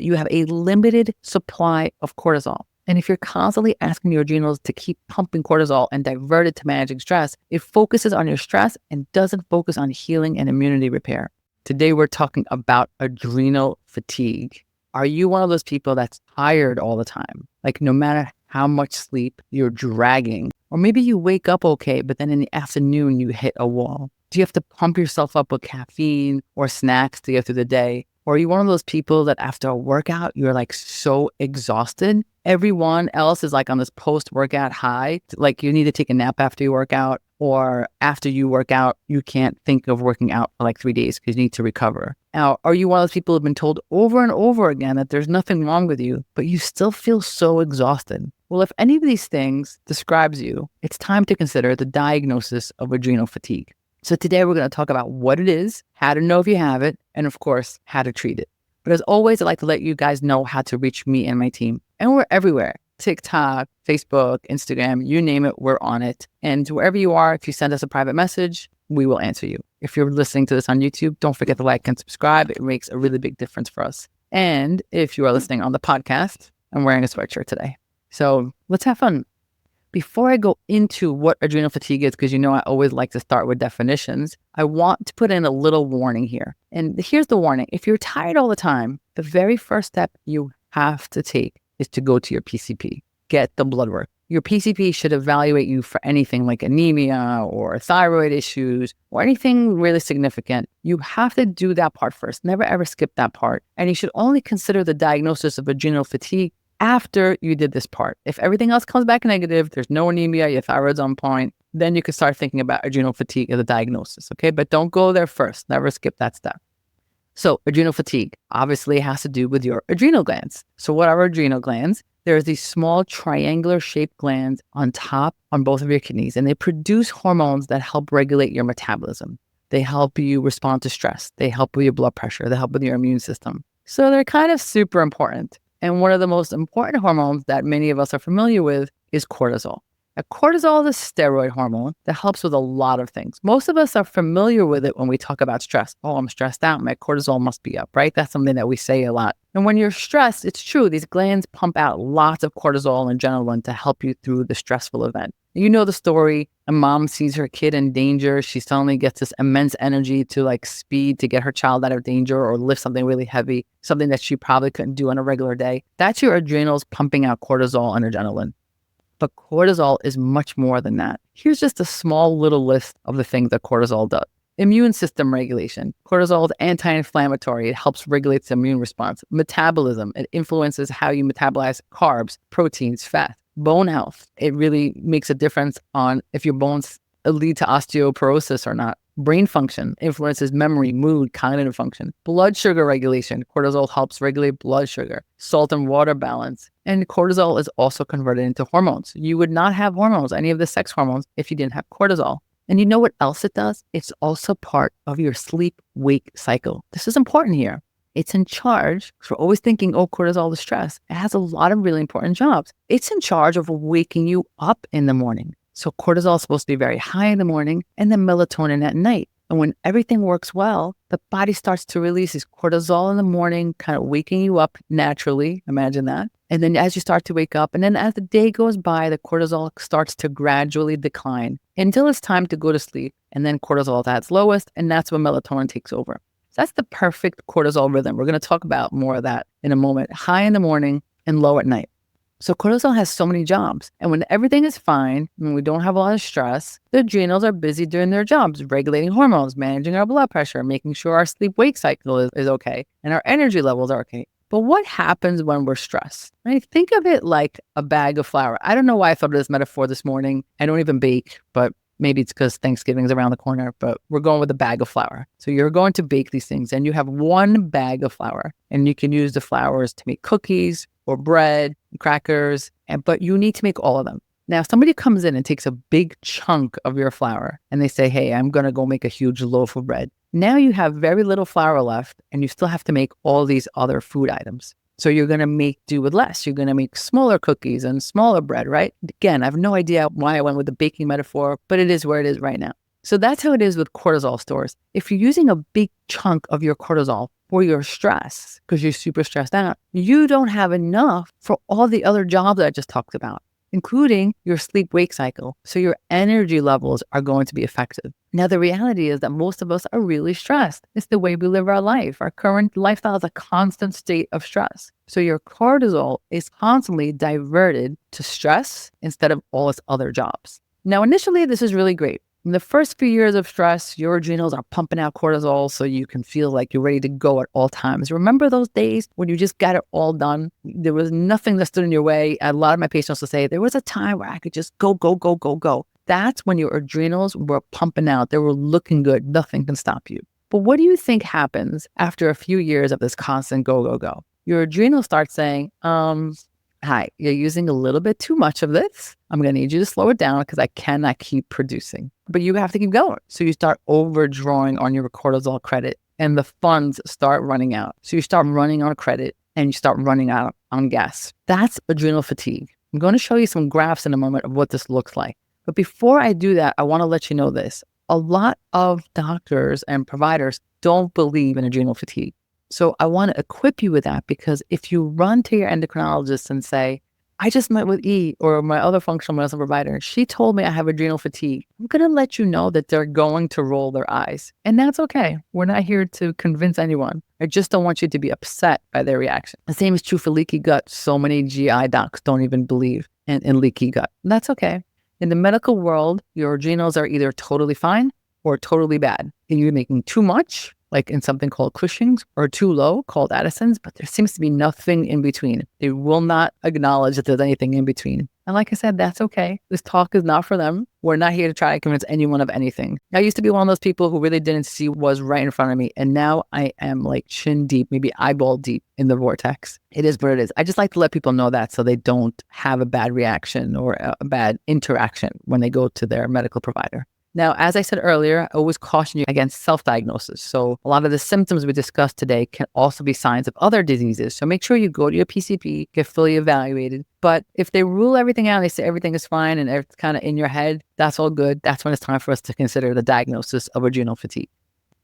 You have a limited supply of cortisol. And if you're constantly asking your adrenals to keep pumping cortisol and divert it to managing stress, it focuses on your stress and doesn't focus on healing and immunity repair. Today, we're talking about adrenal fatigue. Are you one of those people that's tired all the time? Like no matter how much sleep, you're dragging. Or maybe you wake up okay, but then in the afternoon, you hit a wall. Do you have to pump yourself up with caffeine or snacks to get through the day? Or are you one of those people that after a workout, you're like so exhausted? Everyone else is like on this post-workout high, like you need to take a nap after you work out, or after you work out, you can't think of working out for like 3 days because you need to recover. Now, are you one of those people who've been told over and over again that there's nothing wrong with you, but you still feel so exhausted? Well, if any of these things describes you, it's time to consider the diagnosis of adrenal fatigue. So today we're going to talk about what it is, how to know if you have it, and of course, how to treat it. But as always, I'd like to let you guys know how to reach me and my team. And we're everywhere. TikTok, Facebook, Instagram, you name it, we're on it. And wherever you are, if you send us a private message, we will answer you. If you're listening to this on YouTube, don't forget to like and subscribe. It makes a really big difference for us. And if you are listening on the podcast, I'm wearing a sweatshirt today. So let's have fun. Before I go into what adrenal fatigue is, because you know I always like to start with definitions, I want to put in a little warning here. And here's the warning. If you're tired all the time, the very first step you have to take is to go to your PCP. Get the blood work. Your PCP should evaluate you for anything like anemia or thyroid issues or anything really significant. You have to do that part first. Never ever skip that part. And you should only consider the diagnosis of adrenal fatigue after you did this part. If everything else comes back negative, there's no anemia, your thyroid's on point, then you can start thinking about adrenal fatigue as a diagnosis, okay? But don't go there first. Never skip that step. So adrenal fatigue obviously has to do with your adrenal glands. So what are adrenal glands? There's these small triangular shaped glands on top on both of your kidneys, and they produce hormones that help regulate your metabolism. They help you respond to stress. They help with your blood pressure. They help with your immune system. So they're kind of super important. And one of the most important hormones that many of us are familiar with is cortisol. Now, cortisol is a steroid hormone that helps with a lot of things. Most of us are familiar with it when we talk about stress. Oh, I'm stressed out. My cortisol must be up, right? That's something that we say a lot. And when you're stressed, it's true. These glands pump out lots of cortisol and adrenaline to help you through the stressful event. You know the story. A mom sees her kid in danger. She suddenly gets this immense energy to like speed to get her child out of danger or lift something really heavy, something that she probably couldn't do on a regular day. That's your adrenals pumping out cortisol and adrenaline. But cortisol is much more than that. Here's just a small little list of the things that cortisol does. Immune system regulation. Cortisol is anti-inflammatory. It helps regulate the immune response. Metabolism. It influences how you metabolize carbs, proteins, fat. Bone health. It really makes a difference on if your bones lead to osteoporosis or not. Brain function influences memory, mood, cognitive function. Blood sugar regulation. Cortisol helps regulate blood sugar. Salt and water balance. And cortisol is also converted into hormones. You would not have hormones, any of the sex hormones, if you didn't have cortisol. And you know what else it does? It's also part of your sleep-wake cycle. This is important here. It's in charge, because we're always thinking, oh, cortisol is stress. It has a lot of really important jobs. It's in charge of waking you up in the morning. So cortisol is supposed to be very high in the morning and then melatonin at night. And when everything works well, the body starts to release this cortisol in the morning, kind of waking you up naturally. Imagine that. And then as you start to wake up, and then as the day goes by, the cortisol starts to gradually decline until it's time to go to sleep. And then cortisol is at its lowest, and that's when melatonin takes over. So that's the perfect cortisol rhythm. We're going to talk about more of that in a moment. High in the morning and low at night. So cortisol has so many jobs. And when everything is fine, when we don't have a lot of stress, the adrenals are busy doing their jobs, regulating hormones, managing our blood pressure, making sure our sleep-wake cycle is okay, and our energy levels are okay. But what happens when we're stressed? Right? Think of it like a bag of flour. I don't know why I thought of this metaphor this morning. I don't even bake, but maybe it's because Thanksgiving is around the corner, but we're going with a bag of flour. So you're going to bake these things and you have one bag of flour and you can use the flours to make cookies or bread, crackers, but you need to make all of them. Now, if somebody comes in and takes a big chunk of your flour and they say, hey, I'm going to go make a huge loaf of bread. Now you have very little flour left and you still have to make all these other food items. So you're going to make do with less. You're going to make smaller cookies and smaller bread, right? Again, I have no idea why I went with the baking metaphor, but it is where it is right now. So that's how it is with cortisol stores. If you're using a big chunk of your cortisol for your stress, because you're super stressed out, you don't have enough for all the other jobs I just talked about, including your sleep-wake cycle. So your energy levels are going to be affected. Now, the reality is that most of us are really stressed. It's the way we live our life. Our current lifestyle is a constant state of stress. So your cortisol is constantly diverted to stress instead of all its other jobs. Now, initially, this is really great. In the first few years of stress, your adrenals are pumping out cortisol so you can feel like you're ready to go at all times. Remember those days when you just got it all done? There was nothing that stood in your way. A lot of my patients will say, there was a time where I could just go, go, go, go, go. That's when your adrenals were pumping out. They were looking good. Nothing can stop you. But what do you think happens after a few years of this constant go, go, go? Your adrenals start saying, hi, you're using a little bit too much of this. I'm going to need you to slow it down because I cannot keep producing. But you have to keep going. So you start overdrawing on your cortisol credit and the funds start running out. So you start running on credit and you start running out on gas. That's adrenal fatigue. I'm going to show you some graphs in a moment of what this looks like. But before I do that, I want to let you know this. A lot of doctors and providers don't believe in adrenal fatigue. So I want to equip you with that because if you run to your endocrinologist and say, I just met with E or my other functional medicine provider, she told me I have adrenal fatigue, I'm going to let you know that they're going to roll their eyes. And that's okay. We're not here to convince anyone. I just don't want you to be upset by their reaction. The same is true for leaky gut. So many GI docs don't even believe in leaky gut. And that's okay. In the medical world, your adrenals are either totally fine or totally bad. And you're making too much, like in something called Cushing's, or too low, called Addison's, but there seems to be nothing in between. They will not acknowledge that there's anything in between. And like I said, that's okay. This talk is not for them. We're not here to try to convince anyone of anything. I used to be one of those people who really didn't see what was right in front of me. And now I am like chin deep, maybe eyeball deep in the vortex. It is what it is. I just like to let people know that so they don't have a bad reaction or a bad interaction when they go to their medical provider. Now, as I said earlier, I always caution you against self-diagnosis. So a lot of the symptoms we discussed today can also be signs of other diseases. So make sure you go to your PCP, get fully evaluated. But if they rule everything out, they say everything is fine and it's kind of in your head, that's all good. That's when it's time for us to consider the diagnosis of adrenal fatigue.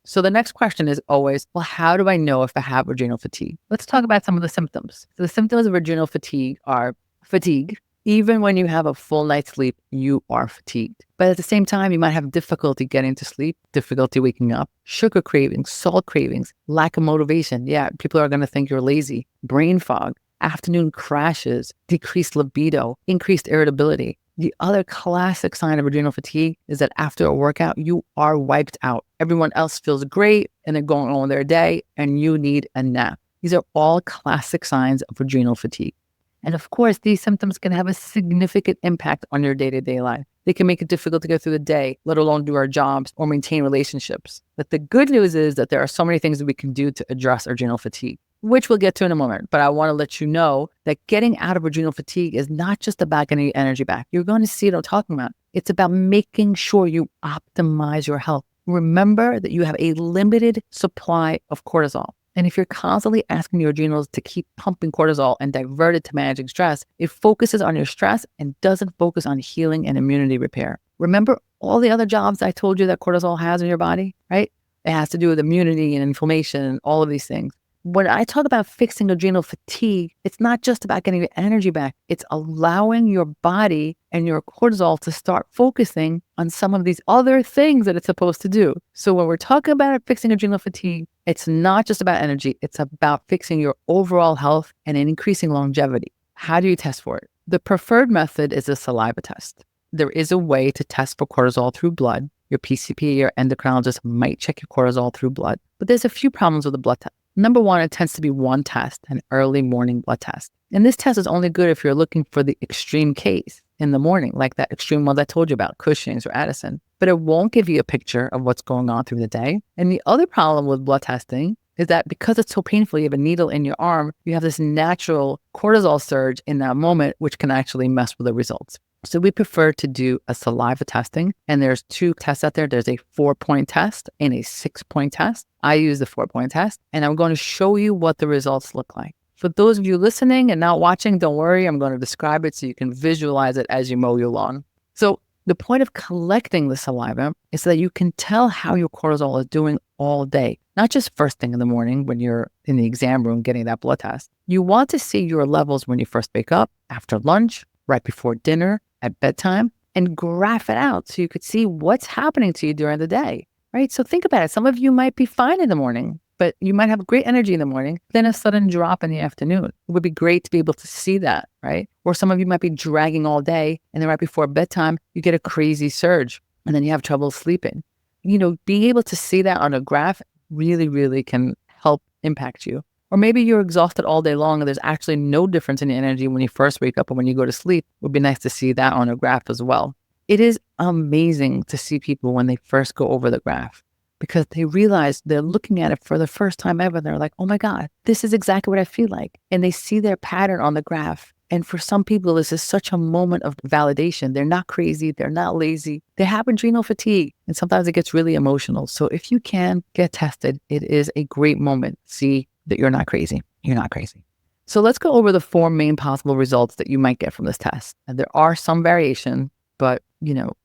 So the next question is always, well, how do I know if I have adrenal fatigue? Let's talk about some of the symptoms. So the symptoms of adrenal fatigue are fatigue. Even when you have a full night's sleep, you are fatigued. But at the same time, you might have difficulty getting to sleep, difficulty waking up, sugar cravings, salt cravings, lack of motivation. Yeah, people are going to think you're lazy, brain fog, afternoon crashes, decreased libido, increased irritability. The other classic sign of adrenal fatigue is that after a workout, you are wiped out. Everyone else feels great and they're going on their day and you need a nap. These are all classic signs of adrenal fatigue. And of course, these symptoms can have a significant impact on your day-to-day life. They can make it difficult to go through the day, let alone do our jobs or maintain relationships. But the good news is that there are so many things that we can do to address adrenal fatigue, which we'll get to in a moment. But I want to let you know that getting out of adrenal fatigue is not just about getting your energy back. You're going to see what I'm talking about. It's about making sure you optimize your health. Remember that you have a limited supply of cortisol. And if you're constantly asking your adrenals to keep pumping cortisol and divert it to managing stress, it focuses on your stress and doesn't focus on healing and immunity repair. Remember all the other jobs I told you that cortisol has in your body, right? It has to do with immunity and inflammation and all of these things. When I talk about fixing adrenal fatigue, it's not just about getting your energy back. It's allowing your body and your cortisol to start focusing on some of these other things that it's supposed to do. So when we're talking about fixing adrenal fatigue, it's not just about energy. It's about fixing your overall health and increasing longevity. How do you test for it? The preferred method is a saliva test. There is a way to test for cortisol through blood. Your PCP, your endocrinologist might check your cortisol through blood. But there's a few problems with the blood test. Number one, it tends to be one test, an early morning blood test. And this test is only good if you're looking for the extreme case in the morning, like that extreme one I told you about, Cushing's or Addison. But it won't give you a picture of what's going on through the day. And the other problem with blood testing is that because it's so painful, you have a needle in your arm, you have this natural cortisol surge in that moment, which can actually mess with the results. So we prefer to do a saliva testing. And there's two tests out there. There's a 4-point test and a 6-point test. I use the 4-point test, and I'm going to show you what the results look like. For those of you listening and not watching, don't worry. I'm going to describe it so you can visualize it as you mow your lawn. So The point of collecting the saliva is so that you can tell how your cortisol is doing all day, not just first thing in the morning when you're in the exam room getting that blood test. You want to see your levels when you first wake up, after lunch, right before dinner, at bedtime, and graph it out so you could see what's happening to you during the day, right? So think about it. Some of you might be fine in the morning, but you might have great energy in the morning, then a sudden drop in the afternoon. It would be great to be able to see that, right? Or some of you might be dragging all day, and then right before bedtime, you get a crazy surge, and then you have trouble sleeping. Being able to see that on a graph really, really can help impact you. Or maybe you're exhausted all day long and there's actually no difference in your energy when you first wake up and when you go to sleep. It would be nice to see that on a graph as well. It is amazing to see people when they first go over the graph, because they realize they're looking at it for the first time ever. They're like, oh my God, this is exactly what I feel like. And they see their pattern on the graph. And for some people, this is such a moment of validation. They're not crazy. They're not lazy. They have adrenal fatigue. And sometimes it gets really emotional. So if you can get tested, it is a great moment. See that you're not crazy. You're not crazy. So let's go over the 4 main possible results that you might get from this test. And there are some variation, but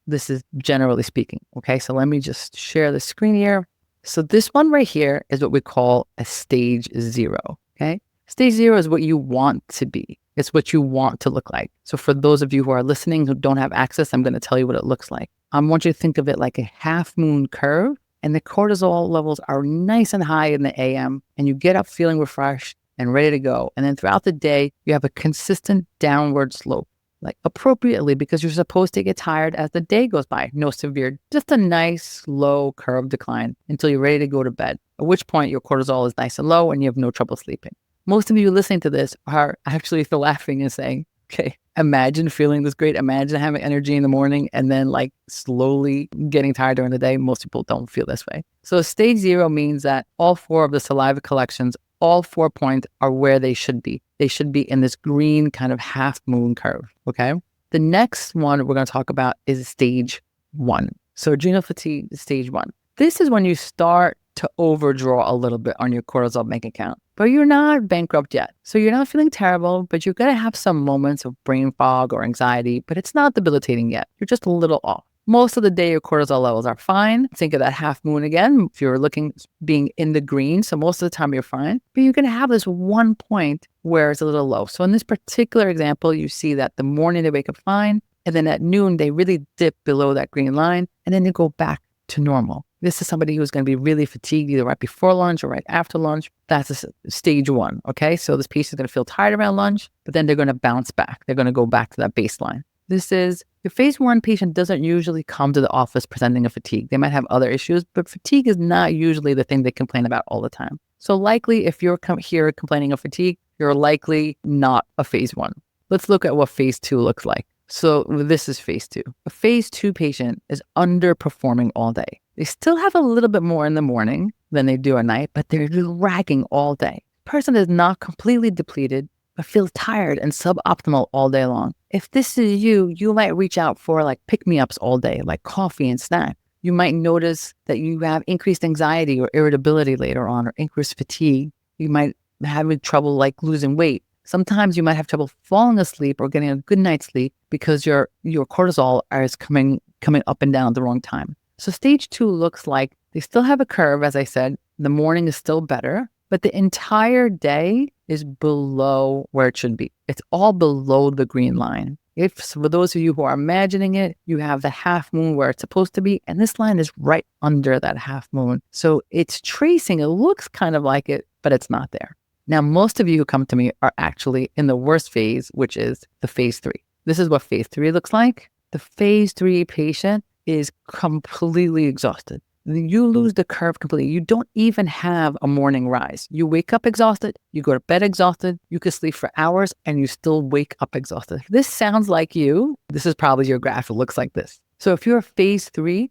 this is generally speaking. Okay, so let me just share the screen here. So this one right here is what we call a stage 0. Okay, stage 0 is what you want to be. It's what you want to look like. So for those of you who are listening who don't have access, I'm going to tell you what it looks like. I want you to think of it like a half moon curve, and the cortisol levels are nice and high in the AM, and you get up feeling refreshed and ready to go. And then throughout the day, you have a consistent downward slope, like appropriately, because you're supposed to get tired as the day goes by. No severe, just a nice low curve decline until you're ready to go to bed, at which point your cortisol is nice and low and you have no trouble sleeping. Most of you listening to this are actually laughing and saying, okay, imagine feeling this great. Imagine having energy in the morning and then slowly getting tired during the day. Most people don't feel this way. So stage 0 means that all 4 of the saliva collections, all 4 points are where they should be. They should be in this green kind of half moon curve. Okay. The next one we're going to talk about is stage 1. So adrenal fatigue is stage 1. This is when you start to overdraw a little bit on your cortisol bank account, but you're not bankrupt yet. So you're not feeling terrible, but you're going to have some moments of brain fog or anxiety, but it's not debilitating yet. You're just a little off. Most of the day, your cortisol levels are fine. Think of that half moon again. If you're being in the green, so most of the time you're fine, but you're going to have this one point where it's a little low. So in this particular example, you see that the morning they wake up fine, and then at noon, they really dip below that green line, and then they go back to normal. This is somebody who's going to be really fatigued either right before lunch or right after lunch. That's stage 1, okay? So this patient is going to feel tired around lunch, but then they're going to bounce back. They're going to go back to that baseline. Your phase 1 patient doesn't usually come to the office presenting a fatigue. They might have other issues, but fatigue is not usually the thing they complain about all the time. So likely if you're here complaining of fatigue, you're likely not a phase 1. Let's look at what phase 2 looks like. So this is phase 2. A phase 2 patient is underperforming all day. They still have a little bit more in the morning than they do at night, but they're dragging all day. Person is not completely depleted, but feels tired and suboptimal all day long. If this is you, you might reach out for pick-me-ups all day, like coffee and snack. You might notice that you have increased anxiety or irritability later on, or increased fatigue. You might have trouble losing weight. Sometimes you might have trouble falling asleep or getting a good night's sleep because your cortisol is coming up and down at the wrong time. So stage 2 looks like they still have a curve, as I said. The morning is still better, but the entire day is below where it should be. It's all below the green line. For those of you who are imagining it, you have the half moon where it's supposed to be, and this line is right under that half moon. So it's tracing. It looks kind of like it, but it's not there. Now, most of you who come to me are actually in the worst phase, which is the phase 3. This is what phase 3 looks like. The phase 3 patient is completely exhausted. You lose the curve completely. You don't even have a morning rise. You wake up exhausted, you go to bed exhausted, you could sleep for hours, and you still wake up exhausted. This sounds like you. This is probably your graph. It looks like this. So if you're phase 3,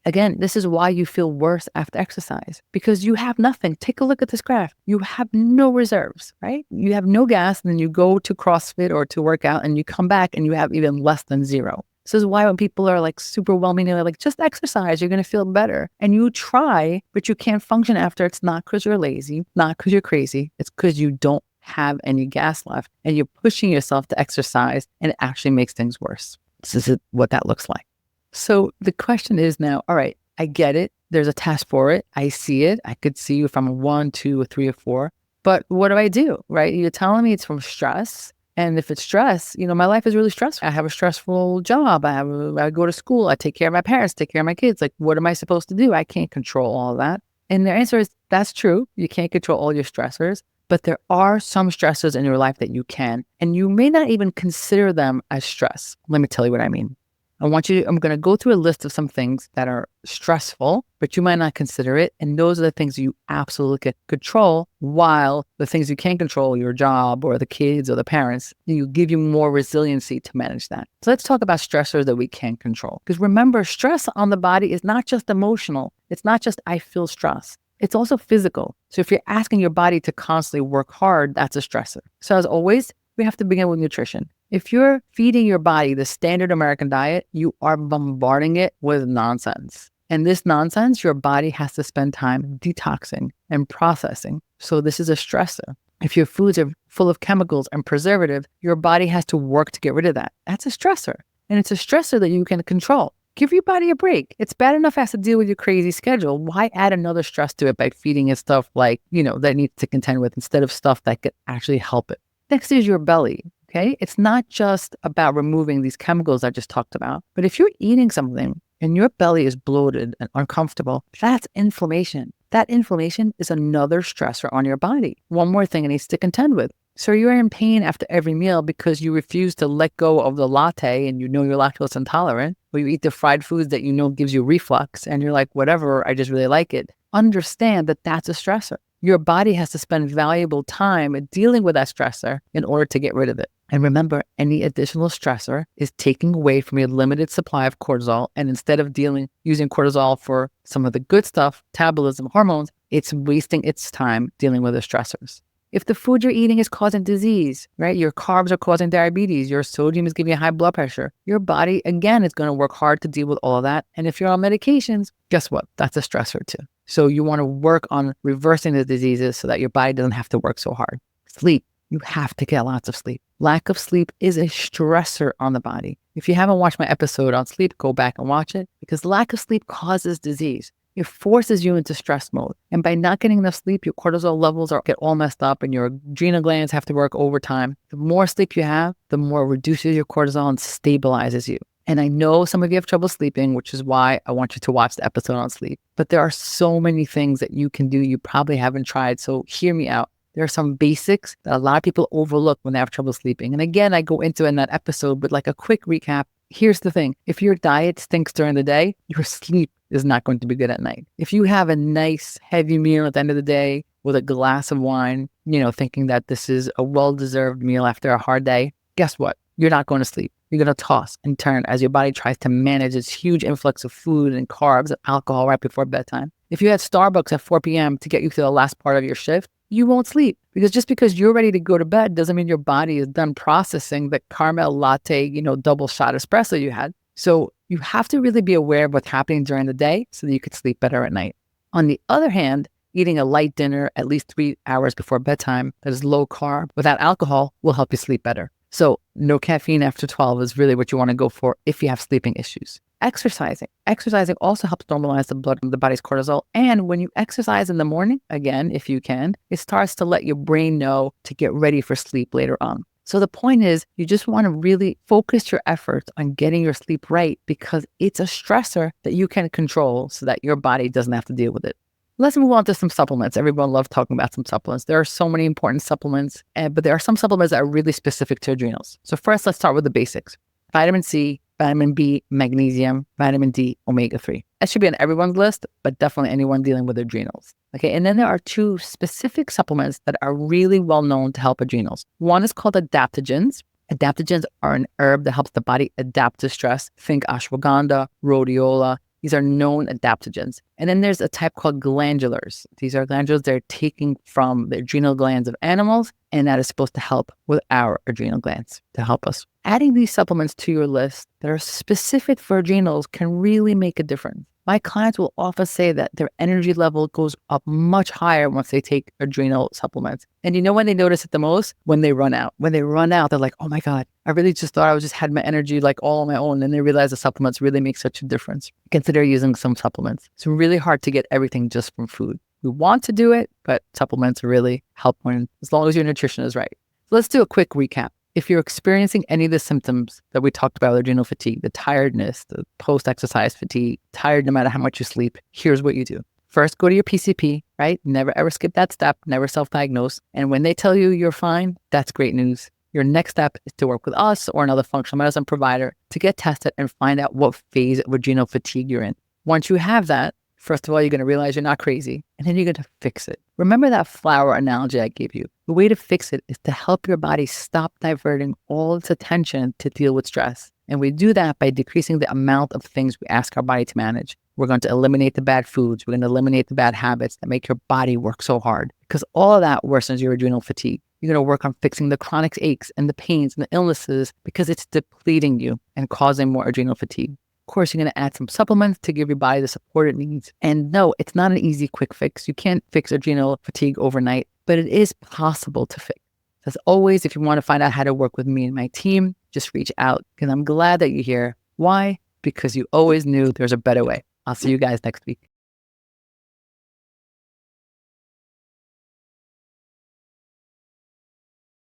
again, this is why you feel worse after exercise, because you have nothing. Take a look at this graph. You have no reserves, right? You have no gas, and then you go to CrossFit or to work out, and you come back and you have even less than 0. This is why when people are super whelming, they're just exercise, you're going to feel better. And you try, but you can't function after. It's not because you're lazy, not because you're crazy. It's because you don't have any gas left and you're pushing yourself to exercise, and it actually makes things worse. This is what that looks like. So the question is now, all right, I get it. There's a test for it. I see it. I could see if I'm a 1, 2, or 3, or 4. But what do I do, right? You're telling me it's from stress. And if it's stress, my life is really stressful. I have a stressful job. I go to school. I take care of my parents, take care of my kids. Like, what am I supposed to do? I can't control all of that. And the answer is, that's true. You can't control all your stressors. But there are some stressors in your life that you can. And you may not even consider them as stress. Let me tell you what I mean. I'm going to go through a list of some things that are stressful, but you might not consider it. And those are the things you absolutely can control, while the things you can't control, your job or the kids or the parents, you give you more resiliency to manage that. So let's talk about stressors that we can control. Because remember, stress on the body is not just emotional. It's not just I feel stress. It's also physical. So if you're asking your body to constantly work hard, that's a stressor. So as always, we have to begin with nutrition. If you're feeding your body the standard American diet, you are bombarding it with nonsense. And this nonsense, your body has to spend time detoxing and processing. So this is a stressor. If your foods are full of chemicals and preservative, your body has to work to get rid of that. That's a stressor. And it's a stressor that you can control. Give your body a break. It's bad enough it has to deal with your crazy schedule. Why add another stress to it by feeding it stuff like, that it needs to contend with, instead of stuff that could actually help it? Next is your belly. Okay. It's not just about removing these chemicals I just talked about, but if you're eating something and your belly is bloated and uncomfortable, that's inflammation. That inflammation is another stressor on your body. One more thing it needs to contend with. So you're in pain after every meal because you refuse to let go of the latte and you're lactose intolerant, or you eat the fried foods that gives you reflux and you're like, whatever, I just really like it. Understand that that's a stressor. Your body has to spend valuable time dealing with that stressor in order to get rid of it. And remember, any additional stressor is taking away from your limited supply of cortisol. And instead of using cortisol for some of the good stuff, metabolism, hormones, it's wasting its time dealing with the stressors. If the food you're eating is causing disease, right? Your carbs are causing diabetes, your sodium is giving you high blood pressure. Your body, again, is going to work hard to deal with all of that. And if you're on medications, guess what? That's a stressor too. So you want to work on reversing the diseases so that your body doesn't have to work so hard. Sleep. You have to get lots of sleep. Lack of sleep is a stressor on the body. If you haven't watched my episode on sleep, go back and watch it, because lack of sleep causes disease. It forces you into stress mode. And by not getting enough sleep, your cortisol levels get all messed up and your adrenal glands have to work overtime. The more sleep you have, the more it reduces your cortisol and stabilizes you. And I know some of you have trouble sleeping, which is why I want you to watch the episode on sleep. But there are so many things that you can do you probably haven't tried. So hear me out. There are some basics that a lot of people overlook when they have trouble sleeping. And again, I go into it in that episode, but like a quick recap. Here's the thing. If your diet stinks during the day, your sleep is not going to be good at night. If you have a nice heavy meal at the end of the day with a glass of wine, thinking that this is a well-deserved meal after a hard day, guess what? You're not going to sleep. You're going to toss and turn as your body tries to manage its huge influx of food and carbs and alcohol right before bedtime. If you had Starbucks at 4 p.m. to get you through the last part of your shift, you won't sleep, because just because you're ready to go to bed doesn't mean your body is done processing the caramel latte, double shot espresso you had. So you have to really be aware of what's happening during the day so that you could sleep better at night. On the other hand, eating a light dinner at least 3 hours before bedtime that is low carb without alcohol will help you sleep better. So no caffeine after 12 is really what you want to go for if you have sleeping issues. Exercising. Exercising also helps normalize the body's cortisol. And when you exercise in the morning, again, if you can, it starts to let your brain know to get ready for sleep later on. So the point is, you just want to really focus your efforts on getting your sleep right, because it's a stressor that you can control so that your body doesn't have to deal with it. Let's move on to some supplements. Everyone loves talking about some supplements. There are so many important supplements, but there are some supplements that are really specific to adrenals. So first, let's start with the basics. Vitamin C, vitamin B, magnesium, vitamin D, omega-3. That should be on everyone's list, but definitely anyone dealing with adrenals. Okay, and then there are 2 specific supplements that are really well known to help adrenals. One is called adaptogens. Adaptogens are an herb that helps the body adapt to stress. Think ashwagandha, rhodiola. These are known adaptogens. And then there's a type called glandulars. These are glandulars that are taken from the adrenal glands of animals, and that is supposed to help with our adrenal glands to help us. Adding these supplements to your list that are specific for adrenals can really make a difference. My clients will often say that their energy level goes up much higher once they take adrenal supplements. And you know when they notice it the most? When they run out. When they run out, they're like, oh my God, I really just thought I just had my energy like all on my own. And they realize the supplements really make such a difference. Consider using some supplements. It's really hard to get everything just from food. We want to do it, but supplements really help as long as your nutrition is right. So let's do a quick recap. If you're experiencing any of the symptoms that we talked about, adrenal fatigue, the tiredness, the post-exercise fatigue, tired no matter how much you sleep, here's what you do. First, go to your PCP, right? Never ever skip that step, never self-diagnose. And when they tell you you're fine, that's great news. Your next step is to work with us or another functional medicine provider to get tested and find out what phase of adrenal fatigue you're in. Once you have that, first of all, you're going to realize you're not crazy, and then you're going to fix it. Remember that flower analogy I gave you? The way to fix it is to help your body stop diverting all its attention to deal with stress. And we do that by decreasing the amount of things we ask our body to manage. We're going to eliminate the bad foods. We're going to eliminate the bad habits that make your body work so hard, because all of that worsens your adrenal fatigue. You're going to work on fixing the chronic aches and the pains and the illnesses because it's depleting you and causing more adrenal fatigue. Of course, you're going to add some supplements to give your body the support it needs. And no, it's not an easy, quick fix. You can't fix adrenal fatigue overnight, but it is possible to fix. As always, if you want to find out how to work with me and my team, just reach out, because I'm glad that you're here. Why? Because you always knew there's a better way. I'll see you guys next week.